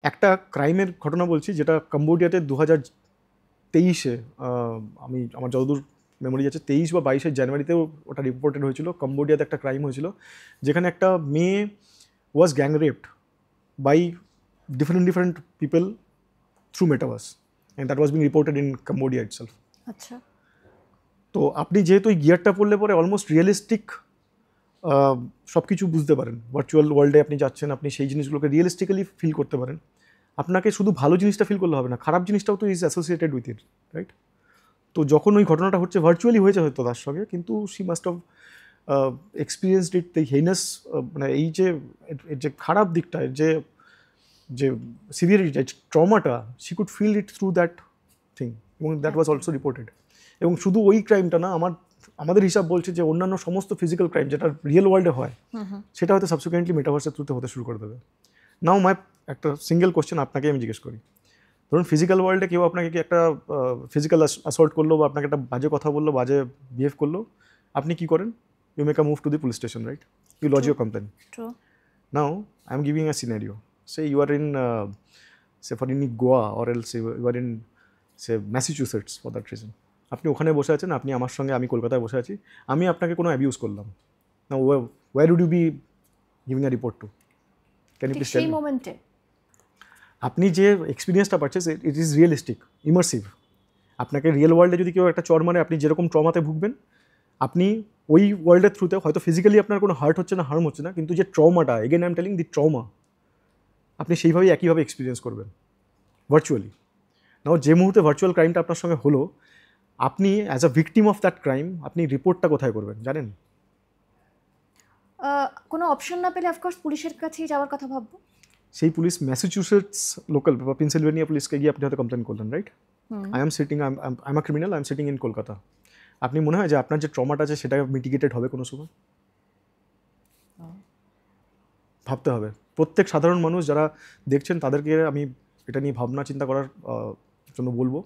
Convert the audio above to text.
একটা ক্রাইমের ঘটনা বলছি যেটা কম্বোডিয়াতে 2023-এ আমি আমার যতদূর মেমোরি আছে 23 বা 22 জানুয়ারিতেও ওটা রিপোর্টেড হয়েছিল। কম্বোডিয়াতে একটা ক্রাইম হয়েছিল যেখানে একটা মেয়ে was gang raped by different people through metaverse and that was being reported in Cambodia itself. আচ্ছা, তো আপনি যেহেতু এই গিয়ারটা পড়লে পরে অলমোস্ট রিয়েলিস্টিক সব কিছু বুঝতে পারেন। ভার্চুয়াল ওয়ার্ল্ডে আপনি যাচ্ছেন, আপনি সেই জিনিসগুলোকে রিয়েলিস্টিক্যালি ফিল করতে পারেন। আপনাকে শুধু ভালো জিনিসটা ফিল করলে হবে না, খারাপ জিনিসটাও তো is associated with it, right? তো যখন ওই ঘটনাটা হচ্ছে ভার্চুয়ালি হয়েছে হয়তো তার সঙ্গে, কিন্তু she must of experienced it the heinous, মানে এই যে এর যে খারাপ দিকটা, এর যে যে সিভিয়ারিটি, ট্রমাটা, she could feel it through that thing, এবং দ্যাট ওয়াজ অলসো রিপোর্টেড। এবং শুধু ওই ক্রাইমটা না, আমাদের হিসাব বলছে যে অন্যান্য সমস্ত ফিজিক্যাল ক্রাইম যেটা রিয়েল ওয়ার্ল্ডে হয় সেটা হয়তো সাবসিকুয়েন্টলি মেটাভার্সের থ্রুতে হতে শুরু করে দেবে। নাও একটা সিঙ্গেল কোশ্চেন আপনাকে আমি জিজ্ঞেস করি। ধরুন ফিজিক্যাল ওয়ার্ল্ডে কেউ আপনাকে কি একটা ফিজিক্যাল অ্যাসল্ট করলো বা আপনাকে একটা বাজে কথা বললো, বাজে বিহেভ করলো, আপনি কি করেন? You make a move to the police station, right? You lodge your complain. Now I am giving a scenario, say you are in say for in Goa or else you are in say Massachusetts for that reason. আপনি ওখানে বসে আছেন, আপনি আমার সঙ্গে, আমি কলকাতায় বসে আছি, আমি আপনাকে কোনো অ্যাবিউজ করলাম, না where would you be giving a report to? Can you please tell me? মোমেন্টে আপনি যে এক্সপিরিয়েন্সটা পাচ্ছেন ইট ইজ রিয়েলিস্টিক, ইমার্সিভ। আপনাকে রিয়েল ওয়ার্ল্ডে যদি কেউ একটা চড় মারে, আপনি যেরকম ট্রমাতে ভুগবেন, আপনি ওই ওয়ার্ল্ডের থ্রুতে হয়তো ফিজিক্যালি আপনার কোনো হার্ট হচ্ছে না, হার্ম হচ্ছে না, কিন্তু যে ট্রমাটা, again I am telling the trauma, আপনি সেইভাবেই একইভাবে এক্সপিরিয়েন্স করবেন ভার্চুয়ালি। নাও যে মুহূর্তে ভার্চুয়াল ক্রাইমটা আপনার সঙ্গে হলো, আপনি as a victim of that crime আপনি রিপোর্টটা কোথায় করবেন জানেন? কোনো অপশন না পেলে অফকোর্স পুলিশের কাছেই যাওয়ার কথা ভাববো। সেই পুলিশ ম্যাসাচুসেটস লোকাল বা পেনসিলভেনিয়া পুলিশকে গিয়ে আপনি হয়তো কমপ্লেন করলেন, right? I am a criminal, I am sitting in Kolkata. আপনি মনে হয় যে আপনার যে ট্রমাটা আছে সেটা মিটিগেটেড হবে কোনো সময়? ভাবতে হবে। প্রত্যেক সাধারণ মানুষ যারা দেখছেন তাদেরকে আমি এটা নিয়ে ভাবনা চিন্তা করার জন্য বলবো।